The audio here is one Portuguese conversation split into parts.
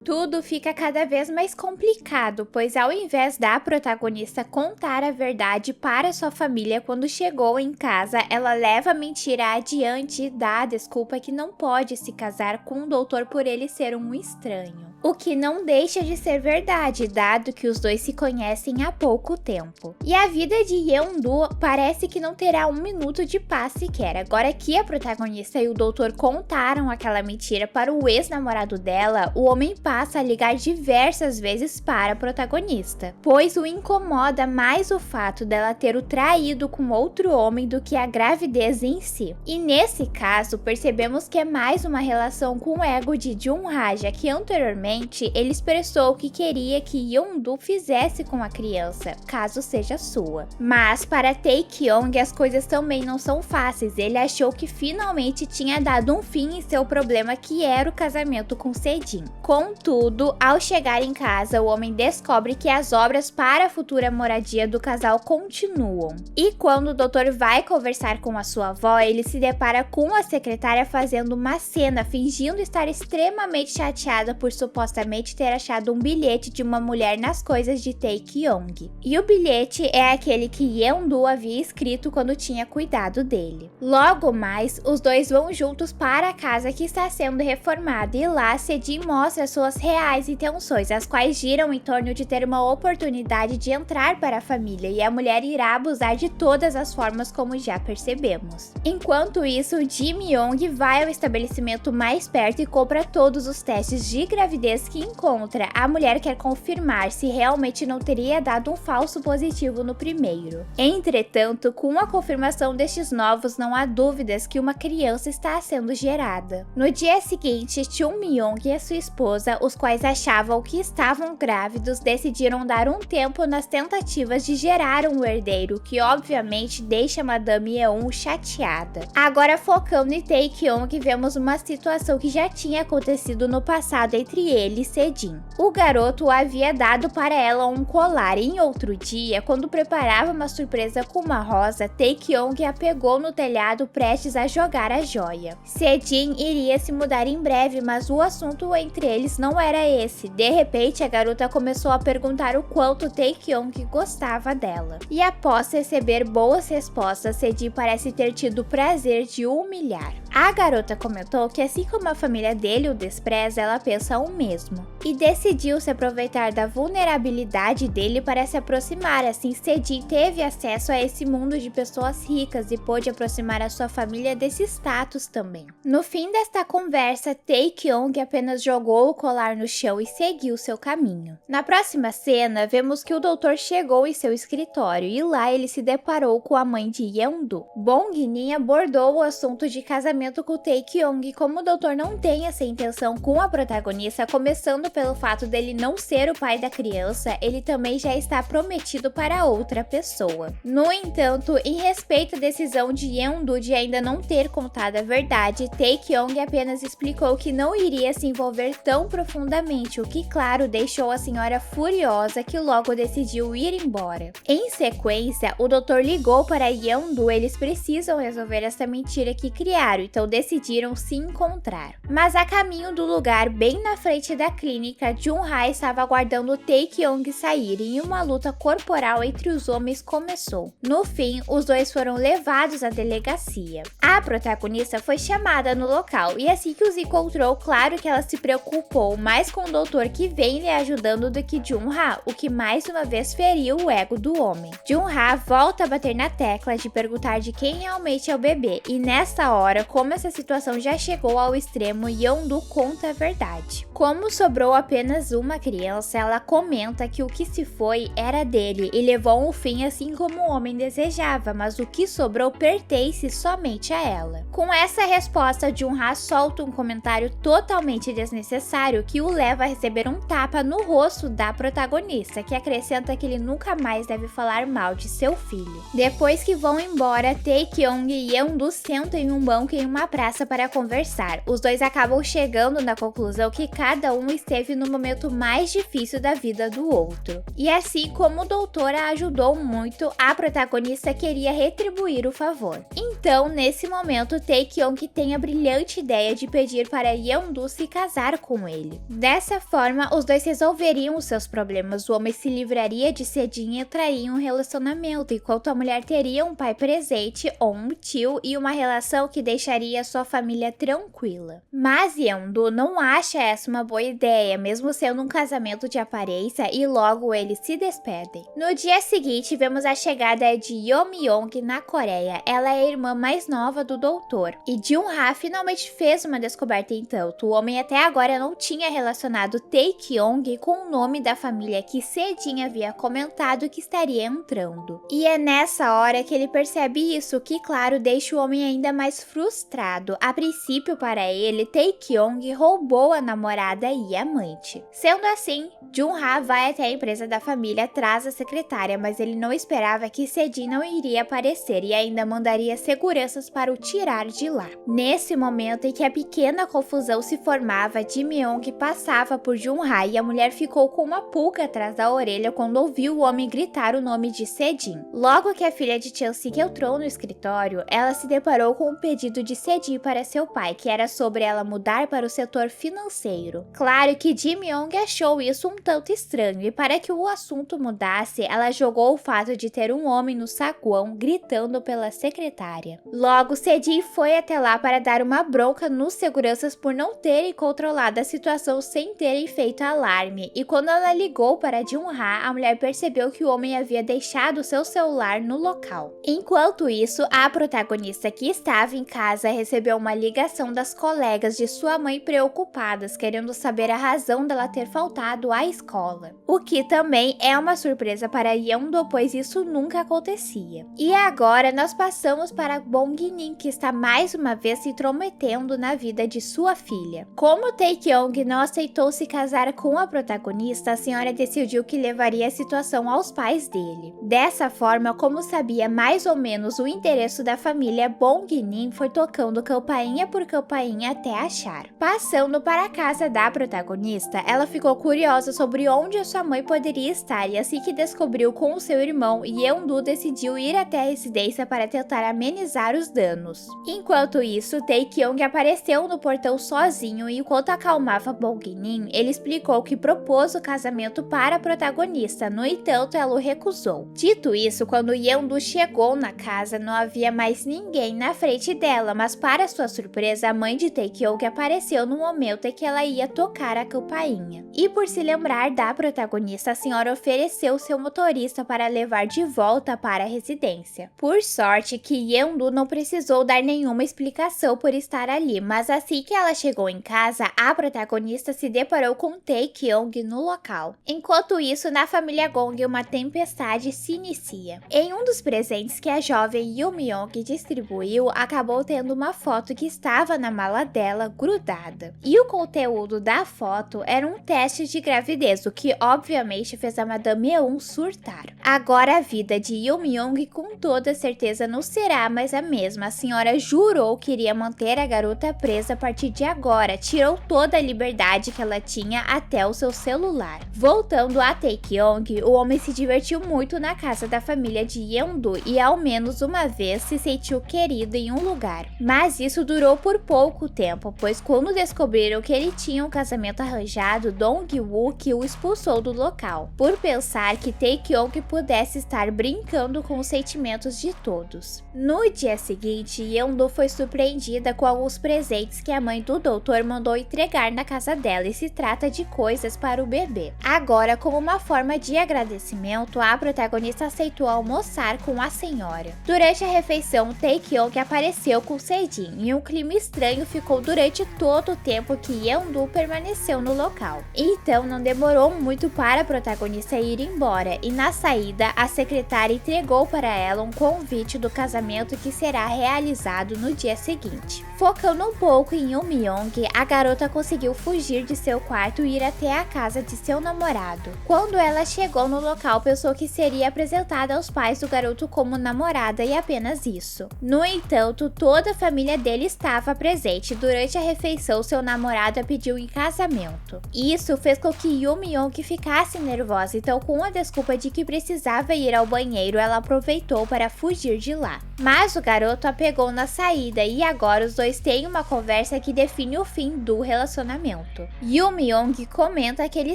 Tudo fica cada vez mais complicado, pois ao invés da protagonista contar a verdade para sua família quando chegou em casa, ela leva a mentira adiante e dá a desculpa que não pode se casar com o doutor por ele ser um estranho. O que não deixa de ser verdade, dado que os dois se conhecem há pouco tempo. E a vida de Yeon-do parece que não terá um minuto de paz sequer, agora que a protagonista e o doutor contaram aquela mentira para o ex-namorado dela, o homem passa a ligar diversas vezes para a protagonista, pois o incomoda mais o fato dela ter o traído com outro homem do que a gravidez em si. E nesse caso, percebemos que é mais uma relação com o ego de Jung-ha, já que anteriormente ele expressou que queria que Yeon-do fizesse com a criança, caso seja sua. Mas para Tae-kyung as coisas também não são fáceis, ele achou que finalmente tinha dado um fim em seu problema que era o casamento com Sejin. Contudo, ao chegar em casa, o homem descobre que as obras para a futura moradia do casal continuam. E quando o doutor vai conversar com a sua avó, ele se depara com a secretária fazendo uma cena, fingindo estar extremamente chateada por supostamente ter achado um bilhete de uma mulher nas coisas de Tae-kyung. E o bilhete é aquele que Yeon-do havia escrito quando tinha cuidado dele. Logo mais, os dois vão juntos para a casa que está sendo reformada e lá Sejin mostra suas reais intenções, as quais giram em torno de ter uma oportunidade de entrar para a família e a mulher irá abusar de todas as formas como já percebemos. Enquanto isso, Ji Myung vai ao estabelecimento mais perto e compra todos os testes de gravidez que encontra. A mulher quer confirmar se realmente não teria dado um falso positivo no primeiro. Entretanto, com a confirmação destes novos, não há dúvidas que uma criança está sendo gerada. No dia seguinte, Chun Myung e a sua esposa, os quais achavam que estavam grávidos, decidiram dar um tempo nas tentativas de gerar um herdeiro, que obviamente deixa Madame Yeon chateada. Agora focando em Tae-kyung, vemos uma situação que já tinha acontecido no passado entre ele e Sejin. O garoto havia dado para ela um colar e em outro dia, quando preparava uma surpresa com uma rosa, Tae-kyung a pegou no telhado prestes a jogar a joia. Sejin iria se mudar em breve, mas o assunto entre eles não era esse. De repente, a garota começou a perguntar o quanto Tae-kyung gostava dela. E após receber boas respostas, Sejin parece ter tido o prazer de o humilhar. A garota comentou que assim como a família dele o despreza, ela pensa o mesmo. E decidiu se aproveitar da vulnerabilidade dele para se aproximar, assim Sejin teve acesso a esse mundo de pessoas ricas e pôde aproximar a sua família desse status também. No fim desta conversa, Tae-kyung apenas jogou o colar no chão e seguiu seu caminho. Na próxima cena, vemos que o doutor chegou em seu escritório e lá ele se deparou com a mãe de Yeon-do. Bong-min abordou o assunto de casamento com Tae-kyung e como o doutor não tem essa intenção com a protagonista, começando pelo fato dele não ser o pai da criança, ele também já está prometido para outra pessoa. No entanto, em respeito à decisão de Yeon-do de ainda não ter contado a verdade, Tae-kyung apenas explicou que não iria se envolver tão profundamente, o que claro deixou a senhora furiosa que logo decidiu ir embora. Em sequência, o doutor ligou para Yeon-do, eles precisam resolver essa mentira que criaram, então decidiram se encontrar. Mas a caminho do lugar, bem na frente da clínica, Jung-ha estava aguardando Tae-kyung sair e uma luta corporal entre os homens começou. No fim, os dois foram levados à delegacia. A protagonista foi chamada no local e assim que os encontrou, claro que ela se preocupou mais com o doutor que vem lhe ajudando do que Jung-ha, o que mais uma vez feriu o ego do homem. Jung-ha volta a bater na tecla de perguntar de quem realmente é o bebê e nessa hora, como essa situação já chegou ao extremo, Yeon-do conta a verdade. Como sobrou apenas uma criança, ela comenta que o que se foi era dele e levou um fim assim como o homem desejava, mas o que sobrou pertence somente a ela. Com essa resposta, Jung-ha solta um comentário totalmente desnecessário que o leva a receber um tapa no rosto da protagonista, que acrescenta que ele nunca mais deve falar mal de seu filho. Depois que vão embora, Tae-kyung e Yeon-do sentam em um banco em uma praça para conversar. Os dois acabam chegando na conclusão que cada um esteve no momento mais difícil da vida do outro. E assim como o doutor a ajudou muito, a protagonista queria retribuir o favor. Então, nesse momento, Taekyong tem a brilhante ideia de pedir para Yeondu se casar com ele. Dessa forma, os dois resolveriam os seus problemas. O homem se livraria de Sejin e entraria em um relacionamento, enquanto a mulher teria um pai presente ou um tio e uma relação que deixaria sua família tranquila. Mas Yeondu não acha essa uma boa ideia, mesmo sendo um casamento de aparência, e logo eles se despedem. No dia seguinte, vemos a chegada de Yeomyong na Coreia. Ela é a irmã mais nova do doutor, e Jung-ha finalmente fez uma descoberta entanto. O homem até agora não tinha relacionado Taekyong com o nome da família que Sejin havia comentado que estaria entrando. E é nessa hora que ele percebe isso, que claro, deixa o homem ainda mais frustrado. A princípio, para ele, Taekyong roubou a namorada e amante. Sendo assim, Jung-ha vai até a empresa da família, traz a secretária, mas ele não esperava que Sejin não iria aparecer e ainda mandaria seguranças para o tirar de lá. Nesse momento em que a pequena confusão se formava, Ji-myung passava por Jung-ha e a mulher ficou com uma pulga atrás da orelha quando ouviu o homem gritar o nome de Sejin. Logo que a filha de Chelsea entrou no escritório, ela se deparou com um pedido de Sejin para seu pai, que era sobre ela mudar para o setor financeiro. Claro que Ji-myung achou isso um tanto estranho e para que o assunto mudasse, ela jogou o fato de ter um homem no saguão gritando pela secretária. Logo, Sejin foi até lá para dar uma bronca nos seguranças por não terem controlado a situação sem terem feito alarme, e quando ela ligou para Jung-ha, a mulher percebeu que o homem havia deixado seu celular no local. Enquanto isso, a protagonista que estava em casa recebeu uma ligação das colegas de sua mãe preocupadas, querendo saber a razão dela ter faltado à escola. O que também é uma surpresa para Yeondu, pois isso nunca acontecia. E agora nós passamos para Bong-in, que está mais uma vez se intrometendo na vida de sua filha. Como Taekyong não aceitou se casar com a protagonista, a senhora decidiu que levaria a situação aos pais dele. Dessa forma, como sabia mais ou menos o endereço da família, Bong-in foi tocando campainha por campainha até achar. Passando para a casa da protagonista, ela ficou curiosa sobre onde a sua mãe poderia estar e assim que descobriu com o seu irmão, Yeondu decidiu ir até a residência para tentar amenizar os danos. Enquanto isso, Taekyong apareceu no portão sozinho e enquanto acalmava Bong-in, ele explicou que propôs o casamento para a protagonista, no entanto ela o recusou. Dito isso, quando Yeondu chegou na casa, não havia mais ninguém na frente dela, mas para sua surpresa, a mãe de Taekyong apareceu no momento em que ela ia tocar a campainha. E por se lembrar da protagonista, a senhora ofereceu seu motorista para levar de volta para a residência. Por sorte que Yeondu não precisou dar nenhuma explicação por estar ali, mas assim que ela chegou em casa, a protagonista se deparou com Taekyong no local. Enquanto isso, na família Gong, uma tempestade se inicia. Em um dos presentes que a jovem Yeomyong distribuiu, acabou tendo uma foto que estava na mala dela grudada. E o conteúdo da foto era um teste de gravidez, o que obviamente fez a Madame Eun surtar. Agora a vida de Yeomyong com toda certeza não será mais a mesma. A senhora jurou que iria manter a garota presa a partir de agora, tirou toda a liberdade que ela tinha até o seu celular. Voltando a Taekyong, o homem se divertiu muito na casa da família de Yeondu e ao menos uma vez se sentiu querido em um lugar. Mas isso durou por pouco tempo, pois quando descobriram que ele tinha um casamento arranjado, Dong-woo que o expulsou do local, por pensar que Taekyong pudesse estar brincando com os sentimentos de todos. No dia seguinte, Yeondu foi surpreendida com alguns presentes que a mãe do doutor mandou entregar na casa dela e se trata de coisas para o bebê. Agora, como uma forma de agradecimento, a protagonista aceitou almoçar com a senhora. Durante a refeição, Taekyong apareceu com Sejin e um clima estranho ficou durante todo o tempo que Yeondu permaneceu no local. Então, não demorou muito para a protagonista ir embora e na saída, a secretária entregou para ela um convite do casamento que será realizado no dia seguinte. Focando um pouco em Yeomyong, a garota conseguiu fugir de seu quarto e ir até a casa de seu namorado. Quando ela chegou no local, pensou que seria apresentada aos pais do garoto como namorada e apenas isso. No entanto, toda a família dele estava presente. Durante a refeição, seu namorado a pediu em casamento. Isso fez com que Yoo Mi-young ficasse nervosa, então com a desculpa de que precisava ir ao banheiro, ela aproveitou para fugir de lá. Mas o garoto a pegou na saída e agora os dois têm uma conversa que define o fim do relacionamento. Yoo Mi-young comenta que ele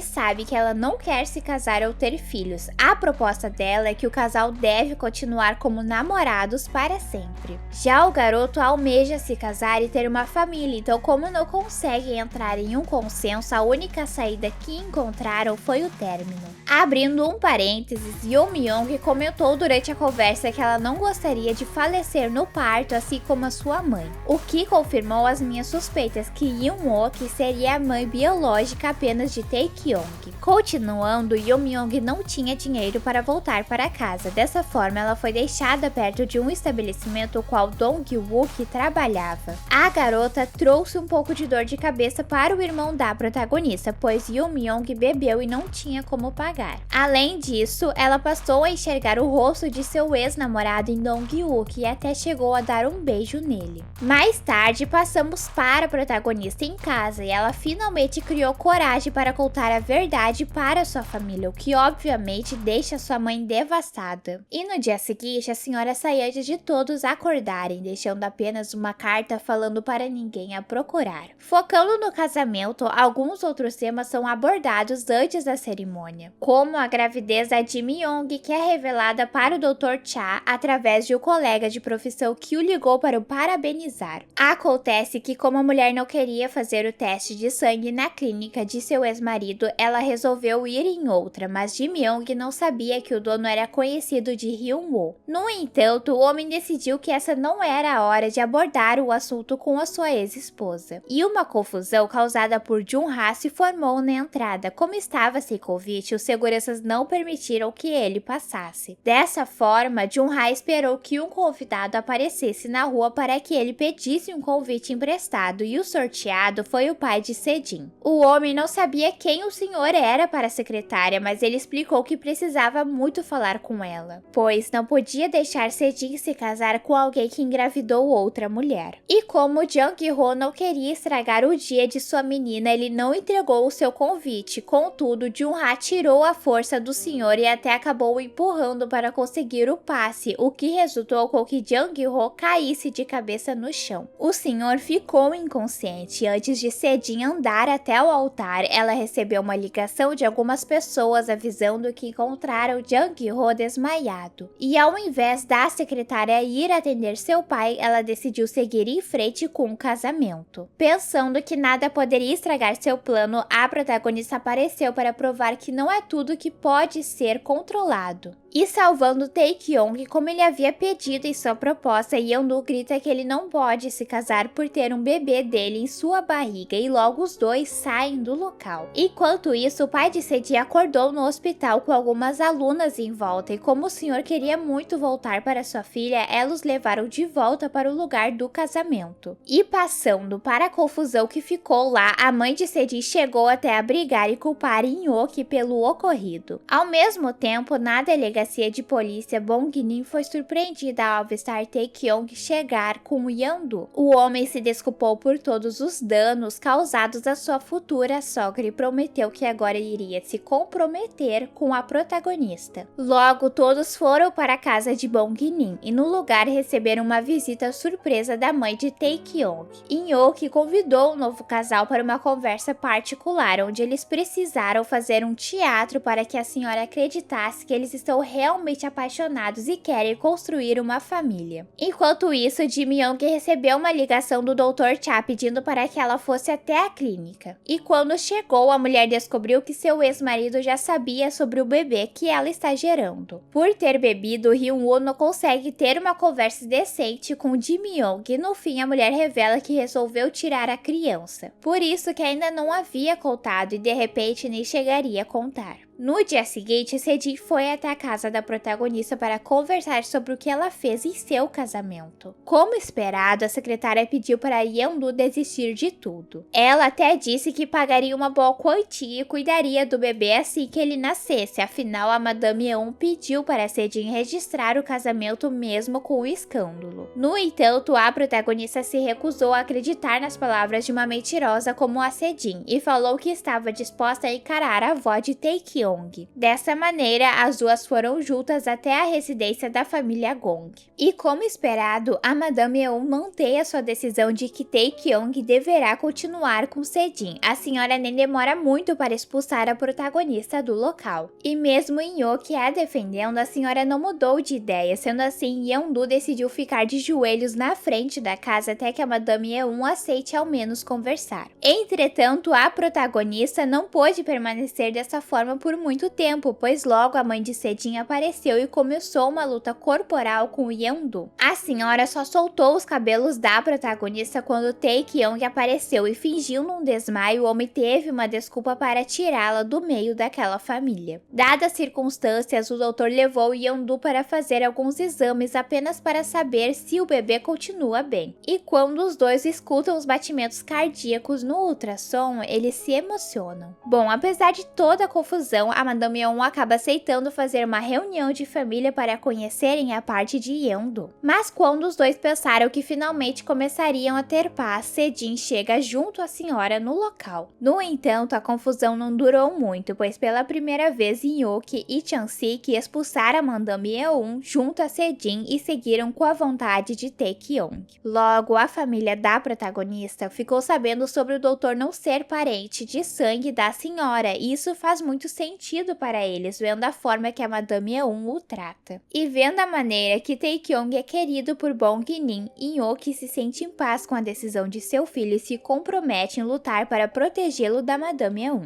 sabe que ela não quer se casar ou ter filhos. A proposta dela é que o casal deve continuar como namorados para sempre. Já o garoto almeja se casar e ter uma família, então como não conseguem entrar em um consenso, a única saída que encontraram foi o término. Abrindo um parênteses, Yoo Mi-young comentou durante a conversa que ela não gostaria de falecer no parto, assim como a sua mãe, o que confirmou as minhas suspeitas que Yoon-ok seria a mãe biológica apenas de Tae-kyung. Continuando, Yoo Mi-young não tinha dinheiro para voltar para casa, dessa forma ela foi deixada perto de um estabelecimento qual Dong-wook trabalhava. A garota trouxe um pouco de dor de cabeça para o irmão da protagonista, pois Yoo Mi-young bebeu e não tinha como pagar. Além disso, ela passou a enxergar o rosto de seu ex-namorado em Dong-wook e até chegou a dar um beijo nele. Mais tarde, passamos para a protagonista em casa e ela finalmente criou coragem para contar a verdade para sua família, o que obviamente deixa sua mãe devastada. E no dia seguinte, a senhora sai antes de todos acordarem, deixando apenas uma carta falando para ninguém a procurar. Focando no casamento, alguns outros temas são abordados antes da cerimônia, como a gravidez da Ji Mi-young, que é revelada para o Dr. Cha através de um colega de profissão que o ligou para o parabenizar. Acontece que, como a mulher não queria fazer o teste de sangue na clínica de seu ex-marido, ela resolveu ir em outra, mas Ji Mi-young não sabia que o dono era conhecido de Hyun-woo. No entanto, o homem decidiu que essa não era a hora de abordar o assunto com a sua ex-esposa. E uma confusão causada por Jun-ha se formou na entrada. Como estava sem convite, os seguranças não permitiram que ele passasse. Dessa forma, Jun-ha esperou que um convidado aparecesse na rua para que ele pedisse um convite emprestado, e o sorteado foi o pai de Sejin. O homem não sabia quem o senhor era para a secretária, mas ele explicou que precisava muito falar com ela, pois não podia deixar Sejin se casar com alguém que engravidou outra mulher. E como Jang-ho não queria estragar o dia de sua menina, ele não entregou o seu convite. Contudo, Jun-ha tirou a força do senhor e até acabou o empurrando para conseguir o passe, o que resultou com que Jang-ho caísse de cabeça no chão. O senhor ficou inconsciente. Antes de Sejin andar até o altar, ela recebeu uma ligação de algumas pessoas avisando que encontraram Jang-ho desmaiado. E ao invés da secretária ir atender seu pai, ela decidiu seguir em frente com o casamento. Pensando que nada poderia estragar seu plano, a protagonista apareceu para provar que não é tudo que pode ser controlado. E salvando Tae-kyung como ele havia pedido em sua proposta, Yeon-nu grita que ele não pode se casar por ter um bebê dele em sua barriga e logo os dois saem do local. Enquanto isso, o pai de Sejin acordou no hospital com algumas alunas em volta e como o senhor queria muito voltar para sua filha, elas levaram de volta para o lugar do casamento. E passando para a confusão que ficou lá, a mãe de Sejin chegou até a brigar e culpar In-ok pelo ocorrido. Ao mesmo tempo, na delegacia de polícia, Bong-min foi surpreendida ao avistar Tae-kyung chegar com Yeon-du. O homem se desculpou por todos os danos causados à sua futura sogra e prometeu que agora iria se comprometer com a protagonista. Logo, todos foram para a casa de Bong-min e no lugar receberam uma visita surpresa da mãe de Tae-kyung. In-ok convidou o novo casal para uma conversa particular, onde eles precisaram fazer um teatro para que a senhora acreditasse que eles estão realmente apaixonados e querem construir uma família. Enquanto isso, Ji Mi-young recebeu uma ligação do Dr. Cha pedindo para que ela fosse até a clínica. E quando chegou, a mulher descobriu que seu ex-marido já sabia sobre o bebê que ela está gerando. Por ter bebido, Hyun-woo não consegue ter uma conversa decente com Ji Mi-young e no fim a mulher revela que resolveu tirar a criança. Por isso que ainda não havia contado e de repente nem chegaria a contar. No dia seguinte, Sejin foi até a casa da protagonista para conversar sobre o que ela fez em seu casamento. Como esperado, a secretária pediu para Yeondu desistir de tudo. Ela até disse que pagaria uma boa quantia e cuidaria do bebê assim que ele nascesse, afinal a Madame Yeon pediu para Sejin registrar o casamento mesmo com o escândalo. No entanto, a protagonista se recusou a acreditar nas palavras de uma mentirosa como a Sejin e falou que estava disposta a encarar a avó de Tae-kyung. Dessa maneira, as duas foram juntas até a residência da família Gong. E como esperado, a Madame Yeon mantém a sua decisão de que Tae-kyung deverá continuar com Sejin. A senhora nem demora muito para expulsar a protagonista do local. E mesmo Inhoque a defendendo, a senhora não mudou de ideia, sendo assim, Yeondu decidiu ficar de joelhos na frente da casa até que a Madame Yeon aceite ao menos conversar. Entretanto, a protagonista não pôde permanecer dessa forma por muito tempo, pois logo a mãe de Sejin apareceu e começou uma luta corporal com Yeondu. A senhora só soltou os cabelos da protagonista quando Tae-kyung apareceu e fingindo um desmaio, o homem teve uma desculpa para tirá-la do meio daquela família. Dadas as circunstâncias, o doutor levou Yeondu para fazer alguns exames apenas para saber se o bebê continua bem. E quando os dois escutam os batimentos cardíacos no ultrassom, eles se emocionam. Bom, apesar de toda a confusão, a Madame Yeon acaba aceitando fazer uma reunião de família para conhecerem a parte de Yeondu. Mas quando os dois pensaram que finalmente começariam a ter paz, Sejin chega junto à senhora no local. No entanto, a confusão não durou muito, pois pela primeira vez Inhoque e Chansik expulsaram a Madame Yeon junto a Sejin e seguiram com a vontade de Tae-kyung. Logo, a família da protagonista ficou sabendo sobre o doutor não ser parente de sangue da senhora, e isso faz muito sentido para eles, vendo a forma que a Madame Yeon o trata. E vendo a maneira que Tae-kyung é querido por Bong Nin, Inhoque se sente em paz com a decisão de seu filho e se compromete em lutar para protegê-lo da Madame Yeon.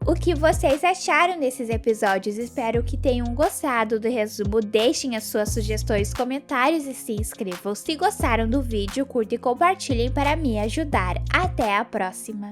O que vocês acharam desses episódios? Espero que tenham gostado do resumo. Deixem as suas sugestões, comentários e se inscrevam. Se gostaram do vídeo, curtam e compartilhem para me ajudar. Até a próxima!